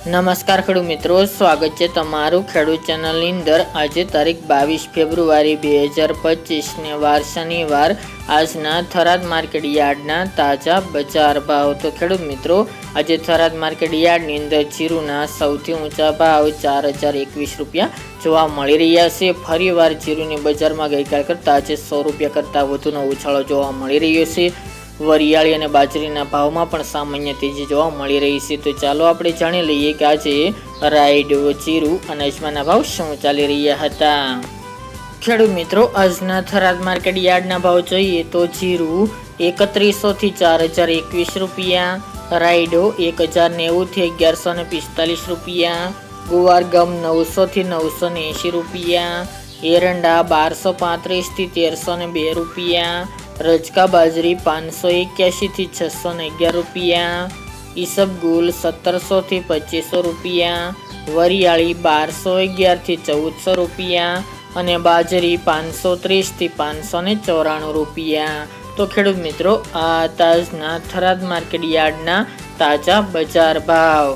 નમસ્કાર ખેડૂત મિત્રો, સ્વાગત છે તમારું ખેડૂત ચેનલની અંદર। આજે તારીખ 22 ફેબ્રુઆરી 2025 ને વાર શનિવાર। આજના થરાદ માર્કેટ યાર્ડના તાજા બજાર ભાવ। તો ખેડૂત મિત્રો, આજે થરાદ માર્કેટ યાર્ડની અંદર જીરુના સૌથી ઊંચા ભાવ 4021 રૂપિયા જોવા મળી રહ્યા છે। ફરીવાર જીરુની બજારમાં ગઈકાલ કરતાં આજે 100 રૂપિયા કરતાં વધુનો ઉછાળો જોવા મળી રહ્યો છે। વરિયાળી અને બાજરીના ભાવમાં પણ સામાન્ય તેજી જોવા મળી રહી છે। તો ચાલો આપણે જાણી લઈએ કે આજે રાયડો, જીરું અને અજમાના ભાવ શું ચાલી રહ્યા હતા। ખેડૂત મિત્રો, આજના થરાદ માર્કેટ યાર્ડના ભાવ જોઈએ તો જીરું 3100 થી 4021 રૂપિયા, રાયડો 1090 થી 1145 રૂપિયા, ગુવાર ગમ 900 થી 980 રૂપિયા, એરંડા 1235 થી 1302 રૂપિયા, રજકા બાજરી 581 થી 611 રૂપિયા, ઈસબગુલ 1700 થી 2500 રૂપિયા, વરિયાળી 1211 થી 1400 રૂપિયા અને બાજરી 530 થી 594 રૂપિયા। તો ખેડૂત મિત્રો, આ તાજના થરાદ માર્કેટ યાર્ડના તાજા બજાર ભાવ।